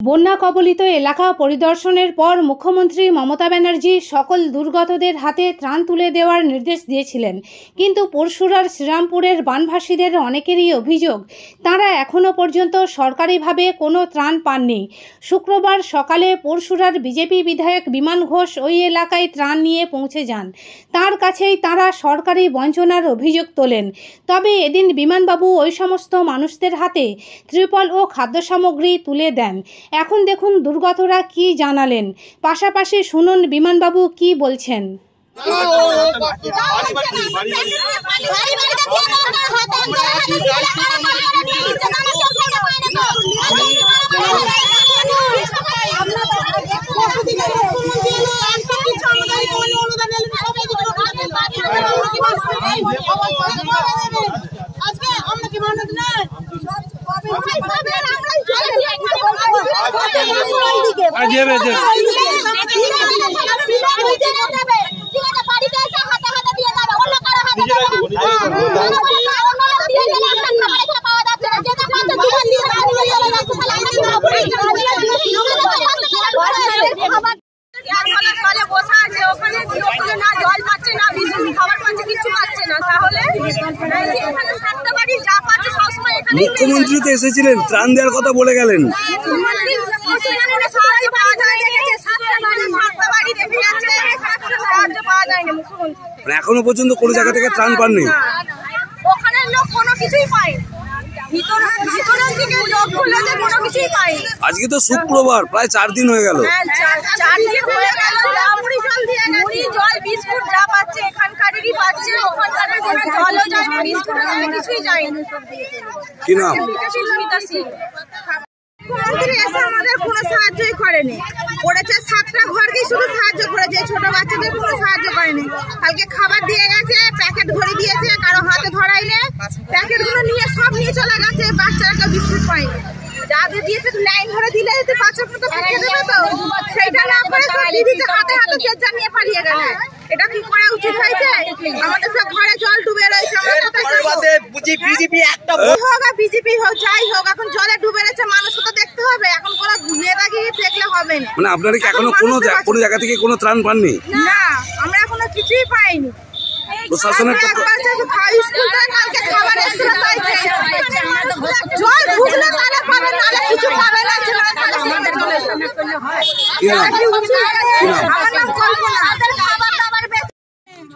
বন্যা কবলিত এলাকা পরিদর্শনের পর মুখ্যমন্ত্রী মমতা ব্যানার্জি সকল দুর্গতদের হাতে ত্রাণ তুলে দেওয়ার নির্দেশ দিয়েছিলেন, কিন্তু পরশুরার শ্রীরামপুরের বানভাসীদের অনেকেরই অভিযোগ তারা এখনও পর্যন্ত সরকারিভাবে কোনো ত্রাণ পাননি। শুক্রবার সকালে পরশুরার বিজেপি বিধায়ক বিমান ঘোষ ওই এলাকায় ত্রাণ নিয়ে পৌঁছে যান। তার কাছেই তারা সরকারি বঞ্চনার অভিযোগ তোলেন। তবে এদিন বিমানবাবু ওই সমস্ত মানুষদের হাতে ত্রিপল ও খাদ্য সামগ্রী তুলে দেন। এখন দেখুন দুর্গতরা কি জানালেন, পাশাপাশি শুনুন বিমানবাবু কি বলছেন। মুখ্যমন্ত্রী তো এসেছিলেন, ত্রাণ দেওয়ার কথা বলে গেলেন। এখনো পর্যন্ত কোনো জায়গা থেকে ত্রাণ পাননি। আজকে তো শুক্রবার, প্রায় 4 দিন হয়ে গেল। কি নাম? মুখ্যমন্ত্রী এসে আমাদের কোনো সাহায্যই করেনি, করেছে 7টা ঘরকে শুধু সাহায্য করেছে, ছোট বাচ্চাদের কোনো সাহায্য করেনি। কালকে খাবার দিয়ে গেছে, প্যাকেট ভরে দিয়েছে, কারো হাতে ধরাইলে প্যাকেটগুলো নিয়ে সব নিয়ে চলে গেছে। বাচ্চারা কেউ বিস্কুট পায়নি, যাদের দিয়েছে লাইন ধরে দিলে যদি বাচ্চা মতো খেতে দেবে, তো সেইটা না করে সব দিদিকে হাতে হাতে চেঁচা নিয়ে পালিয়ে গেছে। এটা কি করা উচিত হয়েছে? আমাদের সব ঘরে জল ডুবে রয়েছে, বিজেপি হোক যাই হোক, এখন জলে ডুবে রয়েছে, মানুষকে তো দেখতে হবে। এখন কোনো নেতাগিরি দেখলে হবে না। মানে আপনারা কি এখনো কোনো জায়গা থেকে কোনো ত্রাণ পাননি? না, আমরা এখনো কিছুই পাইনি। প্রশাসনের কালকে খাবার এসেছিল, তাই জল ঢুকলে তারা পাবে, নাহলে কিছু পাবে না।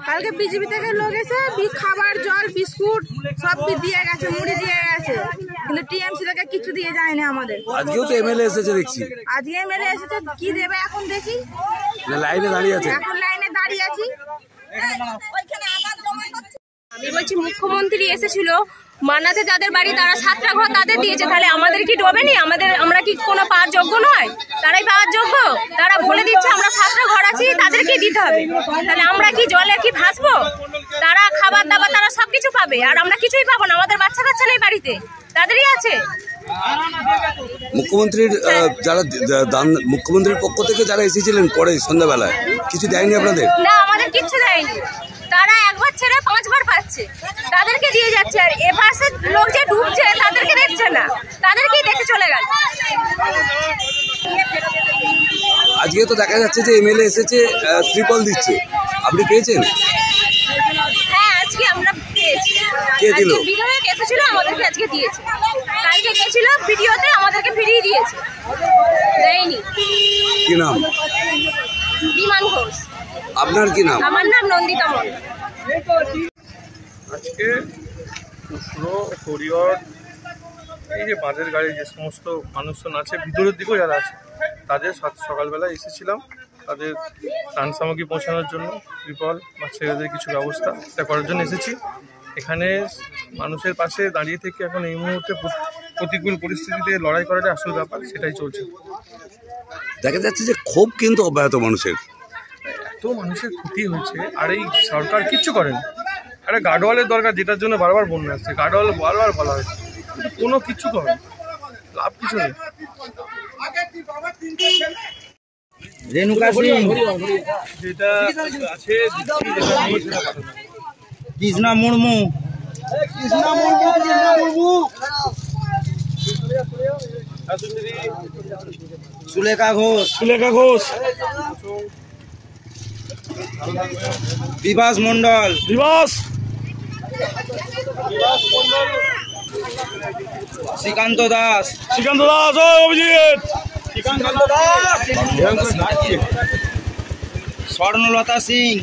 কালকে বিজেপি থেকে লোক এসে খাবার, জল, বিস্কুট সব দিয়ে গেছে, মুড়ি দিয়ে গেছে, কিন্তু টিএমসি থেকে কিছু দিয়ে যায়নি আমাদের। আজকেও তো এমএলএ এসেছে দেখছি। আজকে এমএলএ এসেছে, কি দেবে এখন দেখি। লাইনে দাঁড়িয়ে আছে, এখন লাইনে দাঁড়িয়ে আছি। আমি বলছি মুখ্যমন্ত্রী এসেছিল মানাতে, যাদের বাড়ি তারা 7টা ঘর তাদের দিয়েছে, তাহলে আমাদের কি ডোবেনি? আমরা কি কোনো পাওয়ার যোগ্য নয়? তারাই পাওয়ার যোগ্য। তারা বলে দিচ্ছে আমরা 7টা ঘর আছি, তাদেরকেই দিতে হবে। তাহলে আমরা কি জলে কি ভাসবো? তারা খাবার দাবার তারা সবকিছু পাবে, আর আমরা কিছুই পাবো না। আমাদের বাচ্চা কাচ্চা নেই বাড়িতে, তাদেরই আছে। মুখ্যমন্ত্রীর পক্ষ থেকে যারা এসেছিলেন পরে সন্ধ্যাবেলায় কিছু দেয়নি আপনাদের? না, আমাদের কিচ্ছু দেয়নি। তারা একবার ছেড়ে 5 বার পাচ্ছে, তাদেরকে দিয়ে যাচ্ছে। আর এপাশে লোক যে ডুবছে তাদেরকে দেখছে না, তাদেরকেই দেখে চলে গেল। আজকে তো দেখা যাচ্ছে যে এমএলএ এসেছে, ত্রিপল দিচ্ছে, আপনি পেয়েছেন? হ্যাঁ, আজকে আমরা পেয়েছি। কে দিল? বিধায়ক এসেছিল, আমাদেরকে আজকে দিয়েছে। কালকে গেছিল ভিডিওতে, আমাদেরকে ফিরিয়ে দিয়েছে, দেয়নি। কি নাম? বিমান ঘোষ। আপনার কি নাম? আমার নাম নন্দিতা মন্ডল। আজকে পুরো হরিহর এই যে বাঁধের গাড়ি যে সমস্ত মানুষজন আছে, ভিতরের দিকেও যারা আছে, তাদের সকালবেলা এসেছিলাম তাদের ত্রাণ সামগ্রী পৌঁছানোর জন্য। ত্রিপল বা ছেলেদের কিছু ব্যবস্থা করার জন্য এসেছি। এখানে মানুষের পাশে দাঁড়িয়ে থেকে এখন এই মুহূর্তে প্রতিকূল পরিস্থিতিতে লড়াই করাটা আসল ব্যাপার, সেটাই চলছে। দেখা যাচ্ছে যে ক্ষোভ কিন্তু অব্যাহত মানুষের, এত মানুষের ক্ষতি হয়েছে, আর এই সরকার কিচ্ছু করেনি। একটা গার্ডওয়ালের দরকার, যেটার জন্য বারবার বন্যা আসছে। গার্ডওয়াল বারবার বলা হয়েছে, কিন্তু কোনো কিছু করে লাভ কিছু নেই। রেণুকা সিং, যেটা আছে কৃষ্ণা মুর্মু, কৃষ্ণা মুর্মু সুলেখা ঘোষ, সুলেখা ঘোষ, বিভাস মন্ডল, দিবস, শ্রীকান্ত দাস, শ্রীকান্ত দাস, ও অভিজিৎ, স্বর্ণলতা সিং,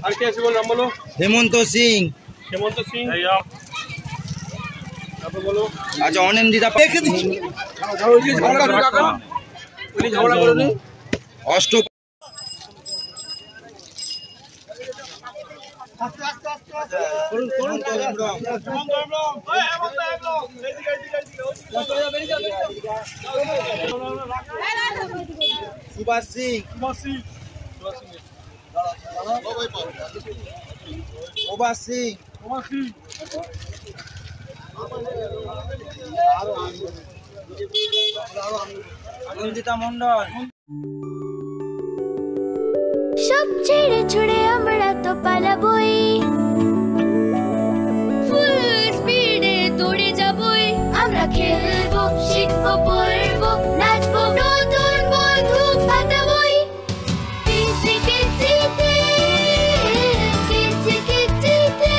আর কে আছে বল, নাম বলো। হেমন্ত সিং, হেমন্ত সিং, তারপর বলো। আচ্ছা অনিন্দিতা অষ্ট সুভাষ সিং, প্রভাস সিং, অনিন্দিতা মন্ডল। সব ছেড়ে ছুড়ে আমরা তো পালাবই, ফুল স্পিডে দৌড়ে যাবই। আমরা খেলবো, শিখবো, পড়বো, নাচবো, নতুন বন্ধু পাতাবই। কিচি কিচিতে, কিচি কিচিতে।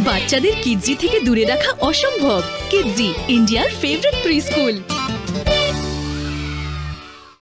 বাচ্চাদের কিডজি থেকে দূরে রাখা অসম্ভব। কিডজি, ইন্ডিয়ার ফেভারিট প্রি স্কুল।